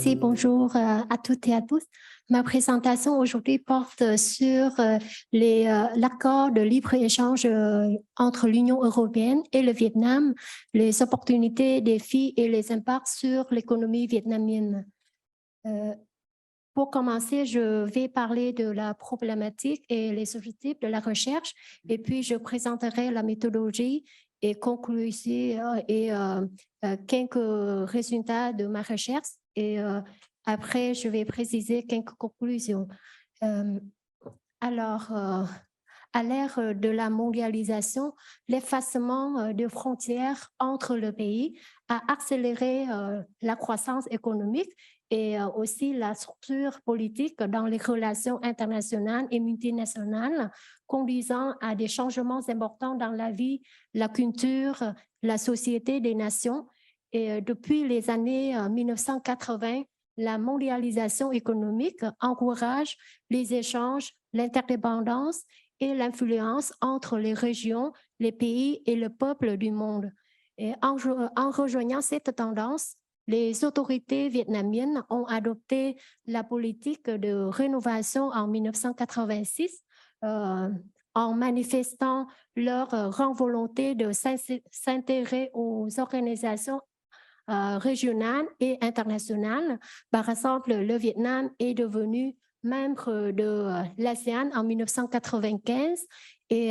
Merci, bonjour à toutes et à tous. Ma présentation aujourd'hui porte sur l'accord de libre-échange entre l'Union européenne et le Vietnam, les opportunités, défis et les impacts sur l'économie vietnamienne. Pour commencer, je vais parler de la problématique et les objectifs de la recherche, et puis je présenterai la méthodologie et conclusions et quelques résultats de ma recherche. Et après, je vais préciser quelques conclusions. À l'ère de la mondialisation, l'effacement de frontières entre le pays a accéléré la croissance économique et aussi la structure politique dans les relations internationales et multinationales, conduisant à des changements importants dans la vie, la culture, la société des nations. Et depuis les années 1980, la mondialisation économique encourage les échanges, l'interdépendance et l'influence entre les régions, les pays et le peuple du monde. Et en rejoignant cette tendance, les autorités vietnamiennes ont adopté la politique de rénovation en 1986 en manifestant leur grande volonté de s'intégrer aux organisations régionales et internationales. Par exemple, le Vietnam est devenu membre de l'ASEAN en 1995 et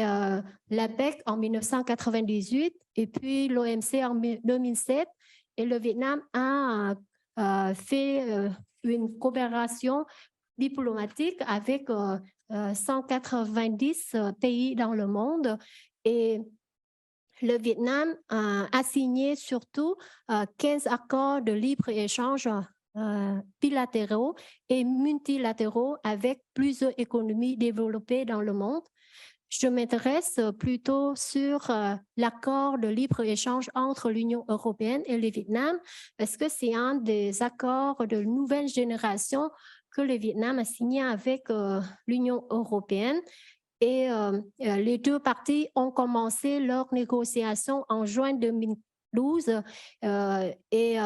l'APEC en 1998 et puis l'OMC en 2007. Et le Vietnam a fait une coopération diplomatique avec 190 pays dans le monde. Et le Vietnam a signé surtout 15 accords de libre-échange bilatéraux et multilatéraux avec plusieurs économies développées dans le monde. Je m'intéresse plutôt sur l'accord de libre-échange entre l'Union européenne et le Vietnam parce que c'est un des accords de nouvelle génération que le Vietnam a signé avec l'Union européenne. Et les deux parties ont commencé leurs négociations en juin 2012 et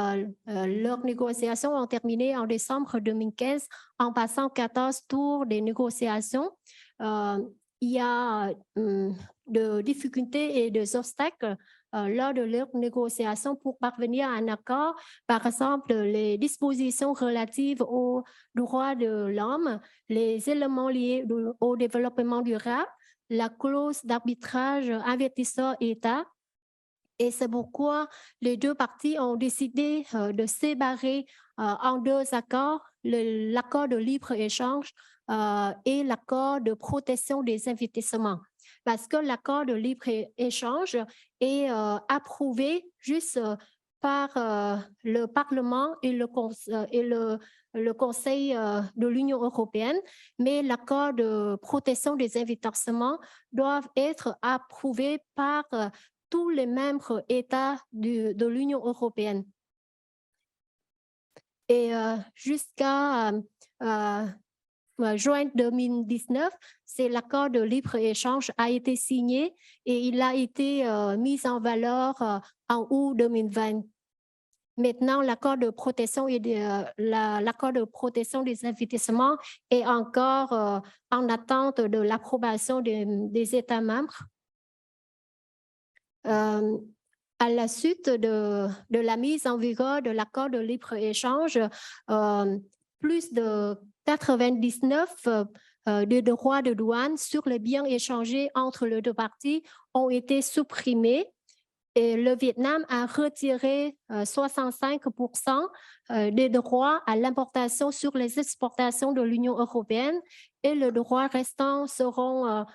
leurs négociations ont terminé en décembre 2015 en passant 14 tours des négociations. Il y a de difficultés et des obstacles lors de leurs négociations pour parvenir à un accord. Par exemple, les dispositions relatives aux droits de l'homme, les éléments liés au développement durable, la clause d'arbitrage investisseur-État. Et c'est pourquoi les deux parties ont décidé de séparer en deux accords, l'accord de libre-échange et l'accord de protection des investissements. Parce que l'accord de libre-échange est approuvé juste par le Parlement et le Conseil de l'Union européenne, mais l'accord de protection des investissements doit être approuvé par tous les membres États de l'Union européenne. Et jusqu'à juin 2019, c'est l'accord de libre-échange a été signé et il a été mis en valeur en août 2020. Maintenant, l'accord de protection l'accord de protection des investissements est encore en attente de l'approbation des États membres. À la suite de la mise en vigueur de l'accord de libre-échange, plus de 99 de droits de douane sur les biens échangés entre les deux parties ont été supprimés. Et le Vietnam a retiré 65% des droits à l'importation sur les exportations de l'Union européenne et les droits restants seront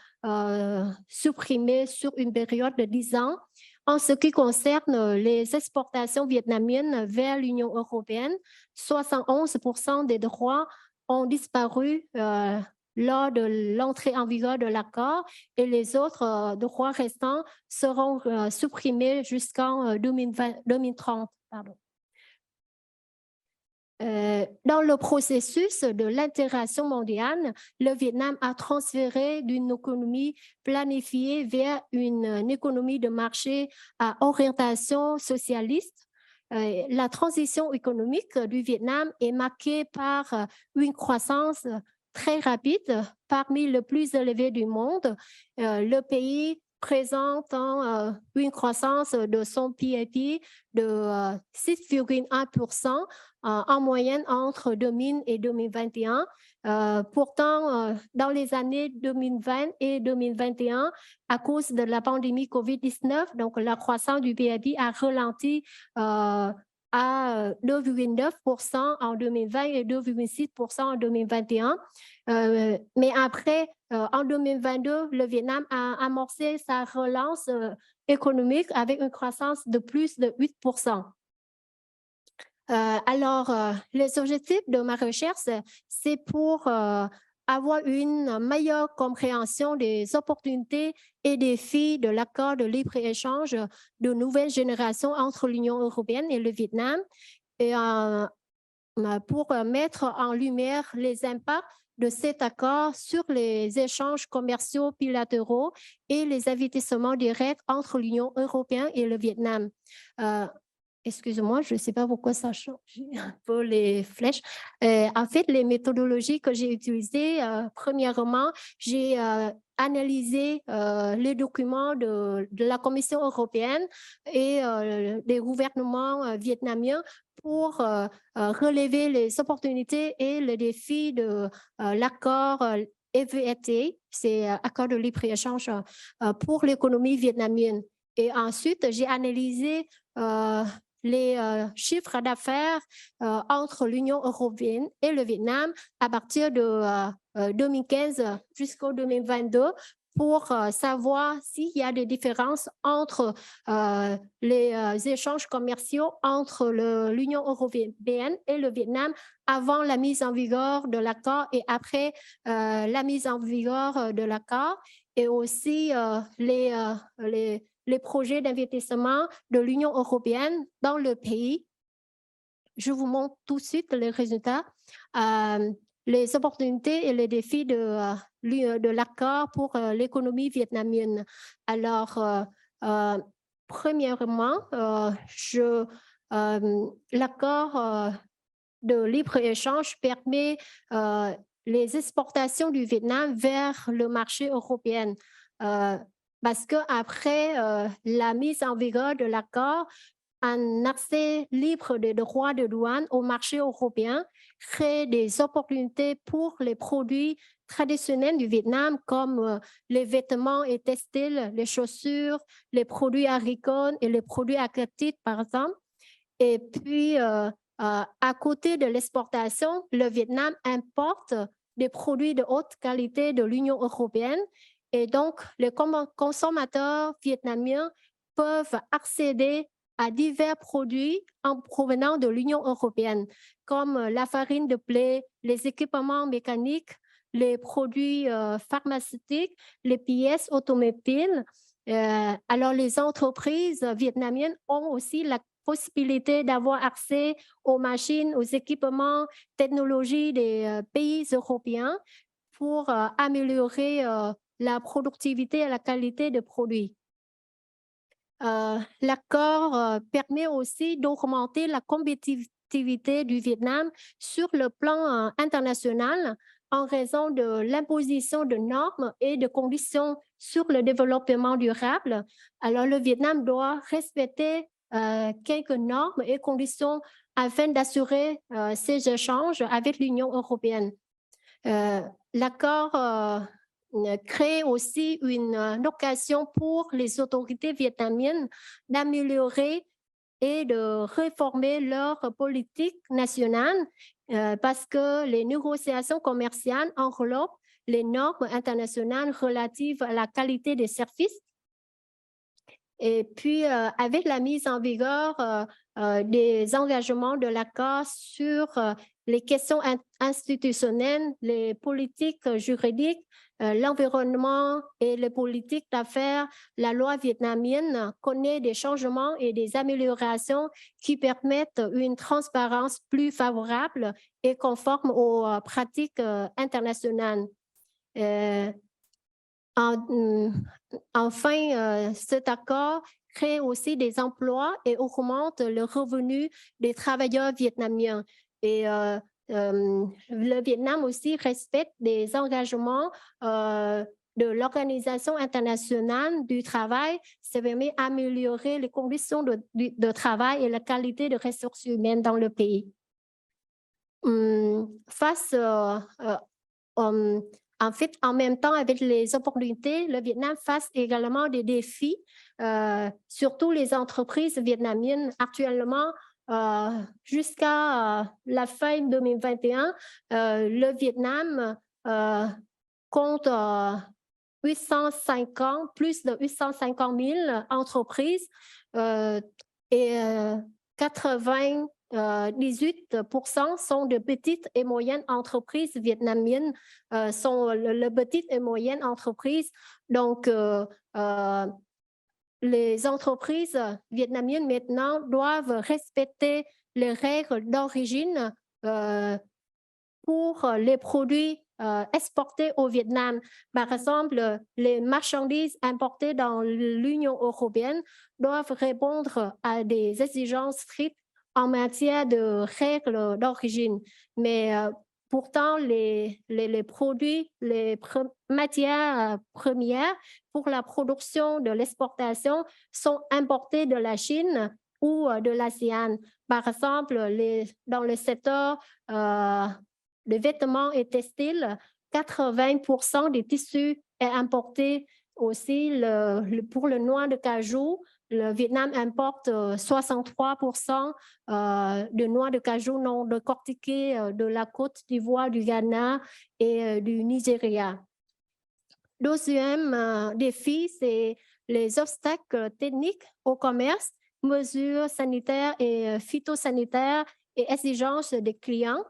supprimés sur une période de 10 ans. En ce qui concerne les exportations vietnamiennes vers l'Union européenne, 71% des droits ont disparu lors de l'entrée en vigueur de l'accord et les autres droits restants seront supprimés jusqu'en 2030. Pardon. Dans le processus de l'intégration mondiale, le Vietnam a transféré d'une économie planifiée vers une économie de marché à orientation socialiste. la transition économique du Vietnam est marquée par une croissance très rapide, parmi les plus élevées du monde. Le pays présente une croissance de son PIB de 6,1% en moyenne entre 2000 et 2021. Pourtant, dans les années 2020 et 2021, à cause de la pandémie COVID-19, donc la croissance du PIB a ralenti à 2,9% en 2020 et 2,6% en 2021. Mais après, en 2022, le Vietnam a amorcé sa relance économique avec une croissance de plus de 8%. Les objectifs de ma recherche, c'est pour avoir une meilleure compréhension des opportunités et défis de l'accord de libre-échange de nouvelle génération entre l'Union européenne et le Vietnam, et pour mettre en lumière les impacts de cet accord sur les échanges commerciaux bilatéraux et les investissements directs entre l'Union européenne et le Vietnam. Excusez-moi, je ne sais pas pourquoi ça change un peu les flèches. En fait, les méthodologies que j'ai utilisées, premièrement, j'ai analysé les documents de la Commission européenne et des gouvernements vietnamiens pour relever les opportunités et les défis de l'accord EVFTA, c'est accord de libre-échange pour l'économie vietnamienne. Et ensuite, j'ai analysé les chiffres d'affaires entre l'Union européenne et le Vietnam à partir de 2015 jusqu'au 2022 pour savoir s'il y a des différences entre les échanges commerciaux entre l'Union européenne et le Vietnam avant la mise en vigueur de l'accord et après la mise en vigueur de l'accord, et aussi les projets d'investissement de l'Union européenne dans le pays. Je vous montre tout de suite les résultats, les opportunités et les défis de l'accord pour l'économie vietnamienne. Alors, premièrement, l'accord de libre-échange permet les exportations du Vietnam vers le marché européen. Parce qu'après la mise en vigueur de l'accord, un accès libre des droits de douane au marché européen crée des opportunités pour les produits traditionnels du Vietnam comme les vêtements et textiles, les chaussures, les produits agricoles et les produits aquatiques, par exemple. Et puis, à côté de l'exportation, le Vietnam importe des produits de haute qualité de l'Union européenne. Et donc, les consommateurs vietnamiens peuvent accéder à divers produits en provenant de l'Union européenne, comme la farine de blé, les équipements mécaniques, les produits pharmaceutiques, les pièces automobiles. Alors, les entreprises vietnamiennes ont aussi la possibilité d'avoir accès aux machines, aux équipements, technologies des pays européens pour améliorer la productivité et la qualité des produits. L'accord permet aussi d'augmenter la compétitivité du Vietnam sur le plan international en raison de l'imposition de normes et de conditions sur le développement durable. Alors, le Vietnam doit respecter quelques normes et conditions afin d'assurer ces échanges avec l'Union européenne. L'accord crée aussi une occasion pour les autorités vietnamiennes d'améliorer et de réformer leur politique nationale parce que les négociations commerciales enveloppent les normes internationales relatives à la qualité des services. Et puis, avec la mise en vigueur des engagements de l'accord sur les questions institutionnelles, les politiques juridiques, l'environnement et les politiques d'affaires, la loi vietnamienne connaît des changements et des améliorations qui permettent une transparence plus favorable et conforme aux pratiques internationales. Enfin, cet accord crée aussi des emplois et augmente le revenu des travailleurs vietnamiens. Et le Vietnam aussi respecte des engagements de l'Organisation internationale du travail. Ça permet d'améliorer les conditions de travail et la qualité de ressources humaines dans le pays. Face en fait, en même temps, avec les opportunités, le Vietnam face également des défis, surtout les entreprises vietnamiennes actuellement. Jusqu'à la fin 2021, le Vietnam compte 850, plus de 850 000 entreprises et 98% sont de petites et moyennes entreprises vietnamiennes, sont le petites et moyennes entreprises. Donc, les entreprises vietnamiennes maintenant doivent respecter les règles d'origine pour les produits exportés au Vietnam. Par exemple, les marchandises importées dans l'Union européenne doivent répondre à des exigences strictes en matière de règles d'origine. Mais pourtant, les produits, les matières premières pour la production de l'exportation sont importés de la Chine ou de l'ASEAN. Par exemple, dans le secteur des vêtements et textiles, 80% des tissus est importé aussi. Pour le noix de cajou, le Vietnam importe 63% de noix de cajou non décortiquées de la Côte d'Ivoire, du Ghana et du Nigeria. Deuxième défi, c'est les obstacles techniques au commerce, mesures sanitaires et phytosanitaires et exigences des clients.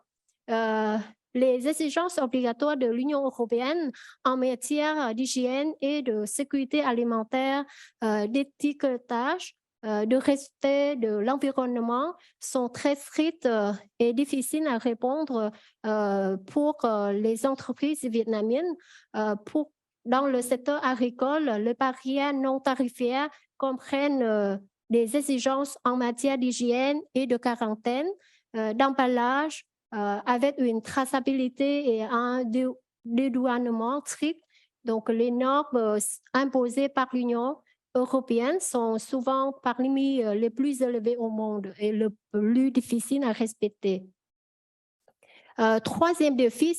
Les exigences obligatoires de l'Union européenne en matière d'hygiène et de sécurité alimentaire, d'étiquetage, de respect de l'environnement sont très strictes et difficiles à répondre pour les entreprises vietnamiennes. Dans le secteur agricole, les barrières non tarifaires comprennent des exigences en matière d'hygiène et de quarantaine, d'emballage, avec une traçabilité et un dédouanement strict. Donc, les normes imposées par l'Union européenne sont souvent parmi les plus élevées au monde et le plus difficiles à respecter. Troisième défi,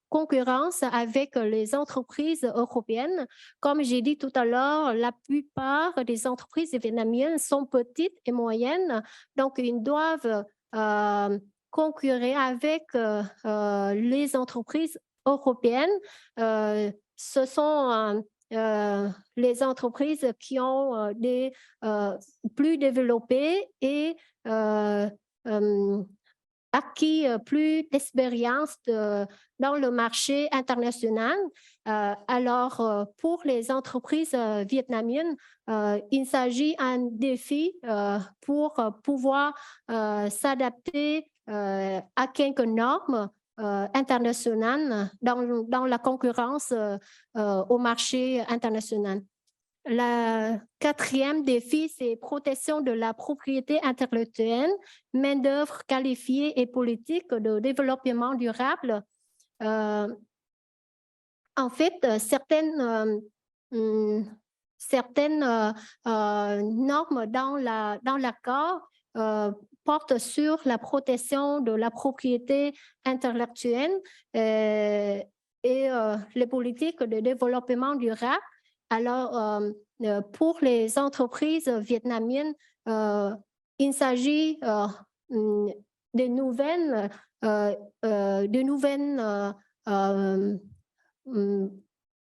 concurrence avec les entreprises européennes. Comme j'ai dit tout à l'heure, la plupart des entreprises vietnamiennes sont petites et moyennes, donc ils doivent concurrer avec les entreprises européennes. Ce sont les entreprises qui ont des plus développées et acquis plus d'expérience dans le marché international. Alors, pour les entreprises vietnamiennes, il s'agit d'un défi pour pouvoir s'adapter à quelques normes internationales dans la concurrence au marché international. Le quatrième défi, c'est protection de la propriété intellectuelle, main-d'œuvre qualifiée et politique de développement durable. En fait, certaines normes dans l'accord portent sur la protection de la propriété intellectuelle et les politiques de développement durable. Alors, pour les entreprises vietnamiennes, il s'agit de nouvelles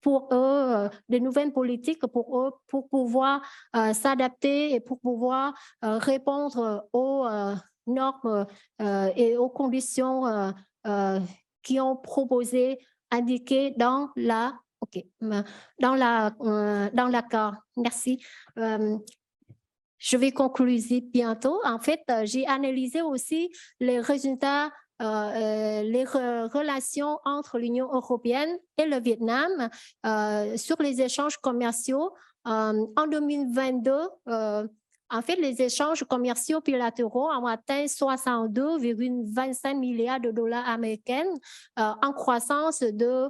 pour eux, de nouvelles politiques pour eux, pour pouvoir s'adapter et pour pouvoir répondre aux normes et aux conditions qui ont proposé, indiquées dans la dans l'accord. Merci. Je vais conclure bientôt. En fait, j'ai analysé aussi les résultats, les relations entre l'Union européenne et le Vietnam sur les échanges commerciaux En 2022, en fait, les échanges commerciaux bilatéraux ont atteint 62,25 milliards de dollars américains, en croissance de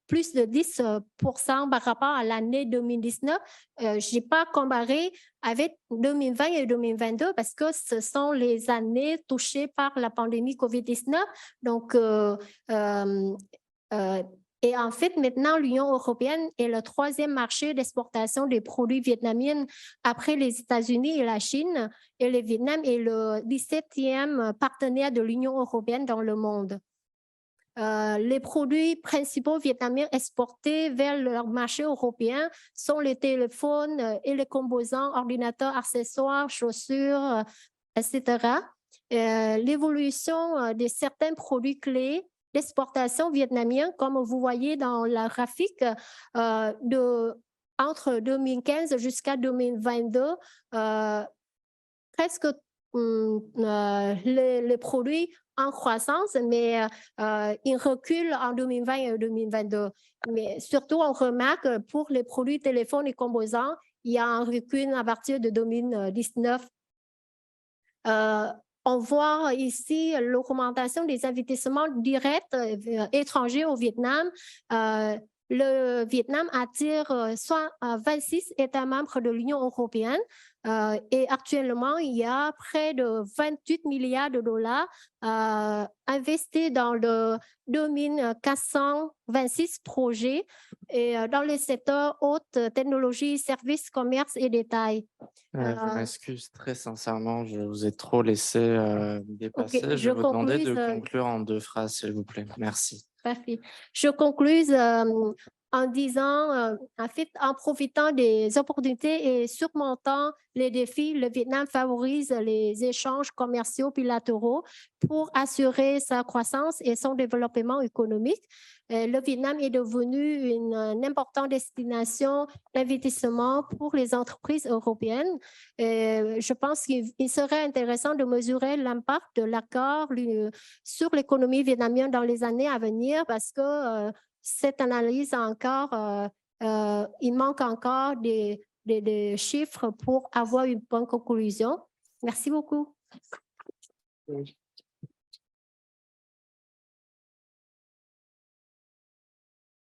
plus de 10% par rapport à l'année 2019. Je n'ai pas comparé avec 2020 et 2022 parce que ce sont les années touchées par la pandémie COVID-19. Donc, et en fait, maintenant, l'Union européenne est le troisième marché d'exportation des produits vietnamiens après les États-Unis et la Chine. Et le Vietnam est le 17e partenaire de l'Union européenne dans le monde. Les produits principaux vietnamiens exportés vers leur marché européen sont les téléphones et les composants, ordinateurs, accessoires, chaussures, etc. L'évolution de certains produits clés d'exportation vietnamiens, comme vous voyez dans la graphique, entre 2015 jusqu'à 2022, presque les produits en croissance, mais ils reculent en 2020 et 2022. Mais surtout, on remarque pour les produits téléphones et composants, il y a un recul à partir de 2019. On voit ici l'augmentation des investissements directs étrangers au Vietnam. Le Vietnam attire 26 États membres de l'Union européenne et actuellement, il y a près de 28 milliards de dollars investis dans le 2426 projets et dans les secteurs haute technologie, services, commerce et détail. Je m'excuse très sincèrement, je vous ai trop laissé dépasser. Okay, je vais vous demander de concluse, conclure en 2 phrases, s'il vous plaît. Merci. parfait. Je concluse en disant, en fait, en profitant des opportunités et surmontant les défis, le Vietnam favorise les échanges commerciaux bilatéraux pour assurer sa croissance et son développement économique. Le Vietnam est devenu une importante destination d'investissement pour les entreprises européennes. Je pense qu'il serait intéressant de mesurer l'impact de l'accord sur l'économie vietnamienne dans les années à venir parce que cette analyse il manque encore des chiffres pour avoir une bonne conclusion. Merci beaucoup.